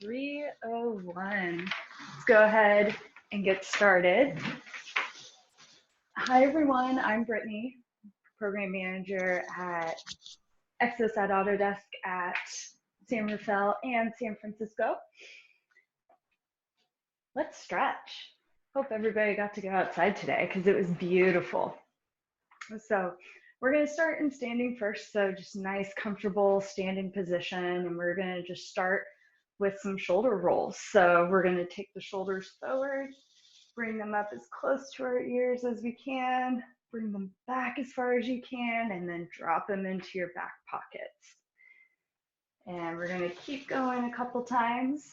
3:01. Let's go ahead and get started. Hi everyone, I'm Brittany, Program Manager at Exos at Autodesk at San Rafael and San Francisco. Let's stretch. Hope everybody got to go outside today because it was beautiful. So we're going to start in standing first, so just nice, comfortable standing position, and we're going to just start with some shoulder rolls. So we're going to take the shoulders forward, bring them up as close to our ears as we can, bring them back as far as you can, and then drop them into your back pockets. And we're going to keep going a couple times.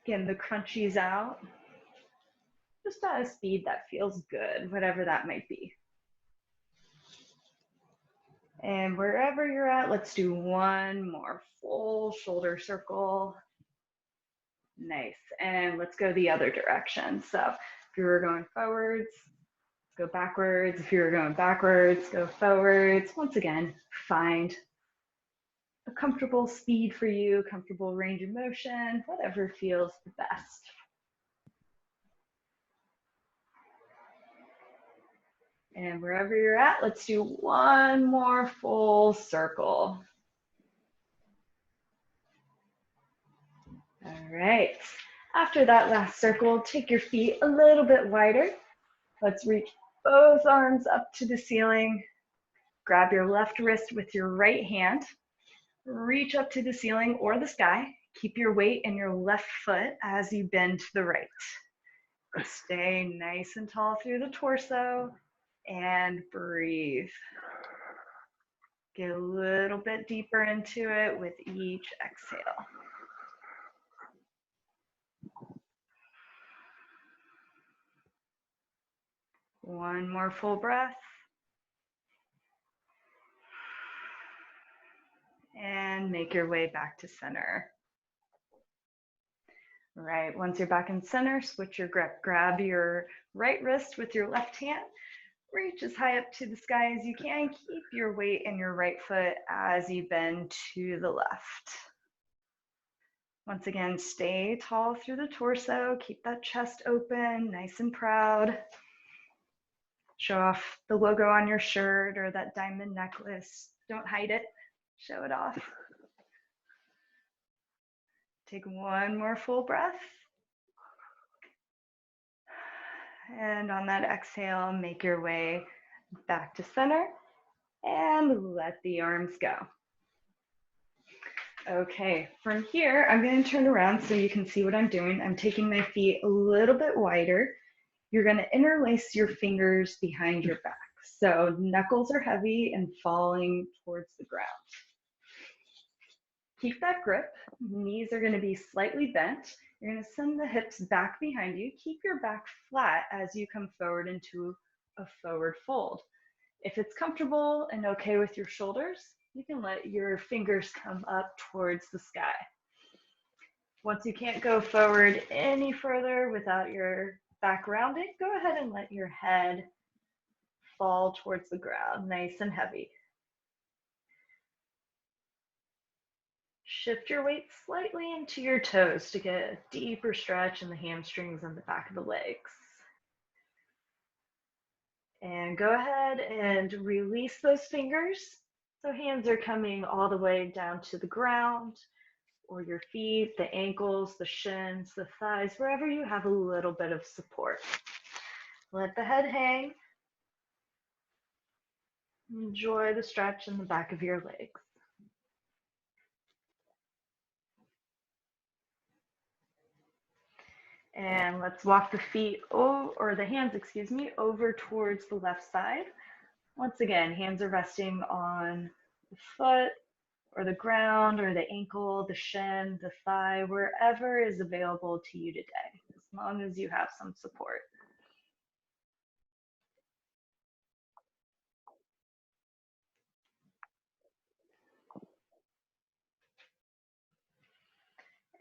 Getting the crunchies out, just at a speed that feels good, whatever that might be. And wherever you're at, let's do one more full shoulder circle. Nice. And let's go the other direction. So if you were going forwards, go backwards. If you were going backwards, go forwards. Once again, find a comfortable speed for you, comfortable range of motion, whatever feels the best. And wherever you're at, let's do one more full circle. All right. After that last circle, take your feet a little bit wider. Let's reach both arms up to the ceiling. Grab your left wrist with your right hand. Reach up to the ceiling or the sky. Keep your weight in your left foot as you bend to the right. Stay nice and tall through the torso and breathe. Get a little bit deeper into it with each exhale. One more full breath. And make your way back to center. All right, once you're back in center, switch your grip. Grab your right wrist with your left hand. Reach as high up to the sky as you can. Keep your weight in your right foot as you bend to the left. Once again, stay tall through the torso. Keep that chest open, nice and proud. Show off the logo on your shirt or that diamond necklace. Don't hide it, show it off. Take one more full breath. And on that exhale, make your way back to center and let the arms go. Okay, from here, I'm going to turn around so you can see what I'm doing. I'm taking my feet a little bit wider. You're going to interlace your fingers behind your back. So knuckles are heavy and falling towards the ground. Keep that grip. Knees are going to be slightly bent. You're going to send the hips back behind you. Keep your back flat as you come forward into a forward fold. If it's comfortable and okay with your shoulders, you can let your fingers come up towards the sky. Once you can't go forward any further without your back rounded, go ahead and let your head fall towards the ground, nice and heavy. Shift your weight slightly into your toes to get a deeper stretch in the hamstrings and the back of the legs. And go ahead and release those fingers. So hands are coming all the way down to the ground, or your feet, the ankles, the shins, the thighs, wherever you have a little bit of support. Let the head hang. Enjoy the stretch in the back of your legs. And let's walk the feet, or the hands, excuse me, over towards the left side. Once again, hands are resting on the foot or the ground or the ankle, the shin, the thigh, wherever is available to you today, as long as you have some support.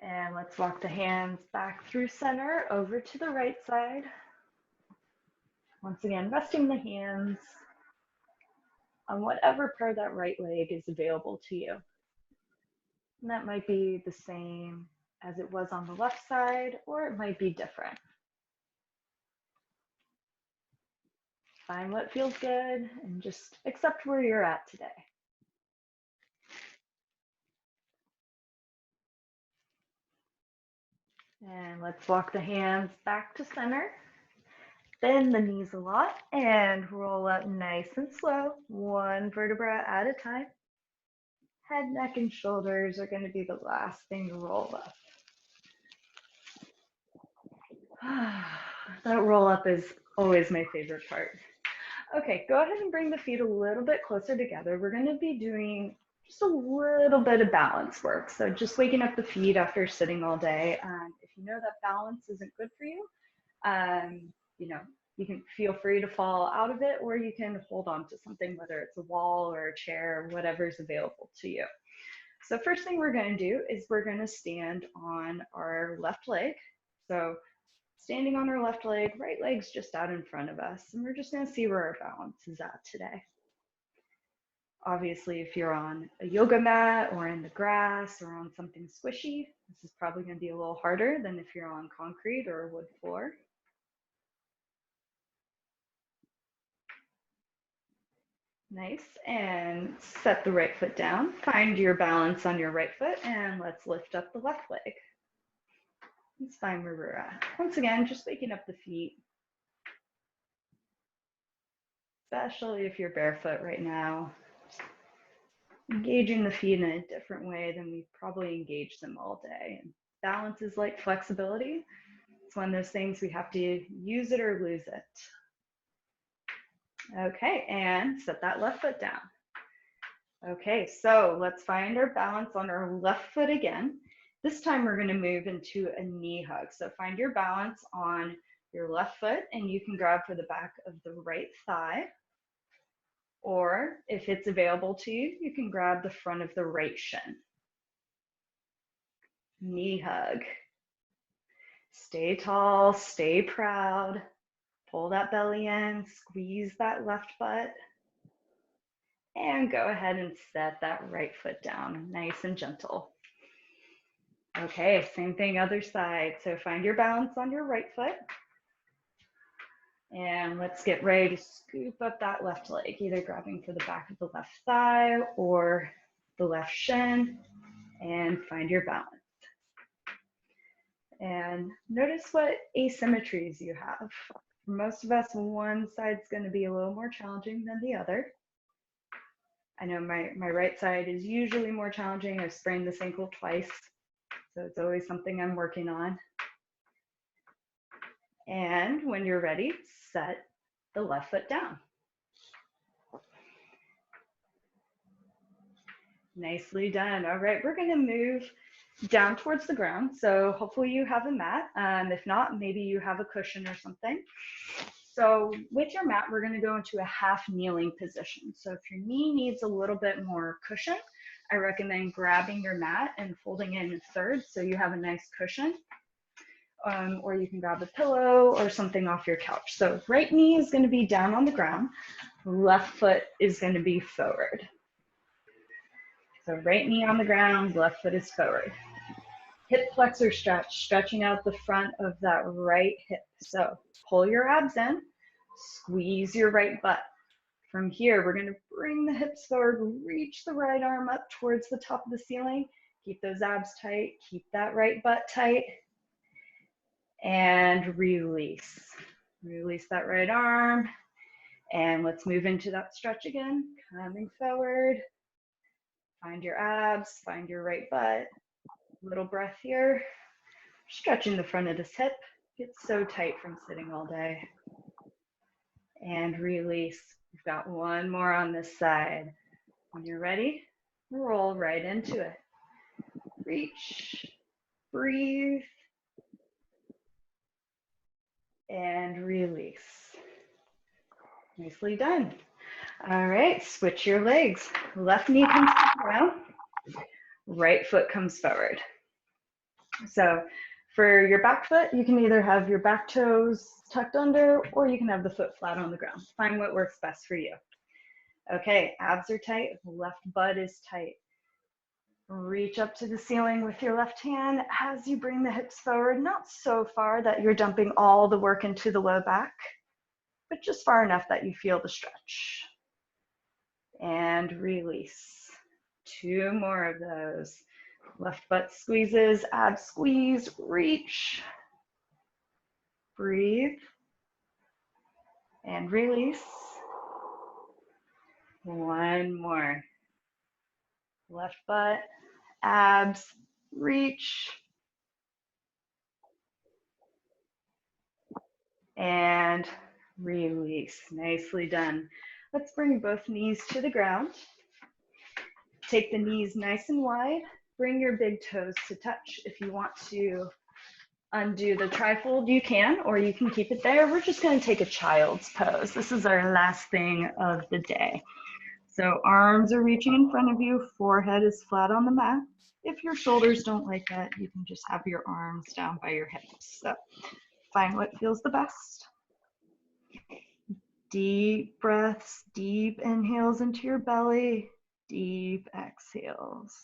And let's walk the hands back through center over to the right side. Once again, resting the hands on whatever part of that right leg is available to you. And that might be the same as it was on the left side, or it might be different. Find what feels good and just accept where you're at today. And let's walk the hands back to center. Bend the knees a lot and roll up nice and slow, one vertebra at a time. Head, neck, and shoulders are going to be the last thing to roll up. That roll up is always my favorite part. Okay, go ahead and bring the feet a little bit closer together. We're going to be doing just a little bit of balance work. So just waking up the feet after sitting all day. If you know that balance isn't good for you, you can feel free to fall out of it, or you can hold on to something, whether it's a wall or a chair, whatever's available to you. So first thing we're going to do is we're going to stand on our left leg. So standing on our left leg, right leg's just out in front of us, and we're just going to see where our balance is at today. Obviously, if you're on a yoga mat or in the grass or on something squishy, this is probably going to be a little harder than if you're on concrete or a wood floor. Nice, and set the right foot down. Find your balance on your right foot, and let's lift up the left leg. Let's find where we're at. Once again, just waking up the feet, especially if you're barefoot right now. Engaging the feet in a different way than we probably engage them all day. And balance is like flexibility. It's one of those things we have to use it or lose it. Okay, and set that left foot down. Okay, so let's find our balance on our left foot again. This time we're going to move into a knee hug. So find your balance on your left foot, and you can grab for the back of the right thigh. Or if it's available to you, you can grab the front of the right shin. Knee hug. Stay tall, stay proud. Pull that belly in, squeeze that left butt. And go ahead and set that right foot down, nice and gentle. Okay, same thing, other side. So find your balance on your right foot. And let's get ready to scoop up that left leg, either grabbing for the back of the left thigh or the left shin, and find your balance. And notice what asymmetries you have. For most of us, one side's going to be a little more challenging than the other. I know my right side is usually more challenging. I've sprained this ankle twice, so it's always something I'm working on. And when you're ready, set the left foot down. Nicely done. All right, we're going to move down towards the ground. So hopefully you have a mat. If not, maybe you have a cushion or something. So with your mat, we're going to go into a half kneeling position. So if your knee needs a little bit more cushion, I recommend grabbing your mat and folding it in thirds so you have a nice cushion. Or you can grab a pillow or something off your couch. So right knee is going to be down on the ground. Left foot is going to be forward. So right knee on the ground, left foot is forward. Hip flexor stretch, stretching out the front of that right hip. So pull your abs in, squeeze your right butt. From here, we're going to bring the hips forward, reach the right arm up towards the top of the ceiling. Keep those abs tight, keep that right butt tight, and release. Release that right arm, and let's move into that stretch again. Coming forward, find your abs, find your right butt. Little breath here, stretching the front of this hip. It's so tight from sitting all day. And release. We've got one more on this side. When you're ready, roll right into it. Reach, breathe, and release. Nicely done. All right, switch your legs. Left knee comes to the ground, right foot comes forward. So for your back foot, you can either have your back toes tucked under, or you can have the foot flat on the ground. Find what works best for you. Okay, abs are tight, left butt is tight. Reach up to the ceiling with your left hand as you bring the hips forward, not so far that you're dumping all the work into the low back, but just far enough that you feel the stretch. And release. 2 more of those. Left butt squeezes, abs squeeze, reach. Breathe. And release. 1 more. Left butt, abs, reach. And release. Nicely done. Let's bring both knees to the ground. Take the knees nice and wide. Bring your big toes to touch. If you want to undo the trifold, you can, or you can keep it there. We're just going to take a child's pose. This is our last thing of the day. So arms are reaching in front of you, forehead is flat on the mat. If your shoulders don't like that, you can just have your arms down by your hips. So find what feels the best. Deep breaths, deep inhales into your belly, deep exhales.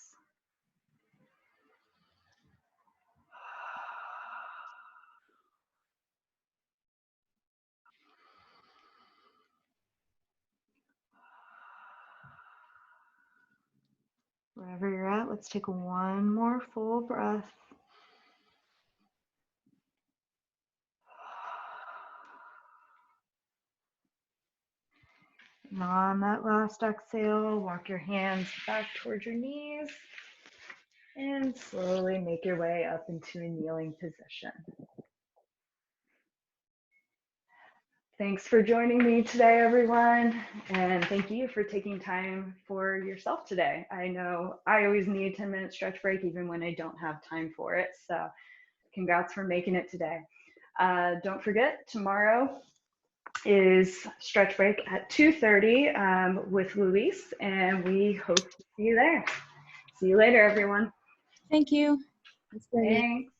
Wherever you're at, let's take 1 more full breath. And on that last exhale, walk your hands back towards your knees and slowly make your way up into a kneeling position. Thanks for joining me today, everyone, and thank you for taking time for yourself today. I know I always need a 10-minute stretch break even when I don't have time for it, so congrats for making it today. Don't forget, tomorrow is stretch break at 2:30 with Luis, and we hope to see you there. See you later, everyone. Thank you. That's great. Thanks.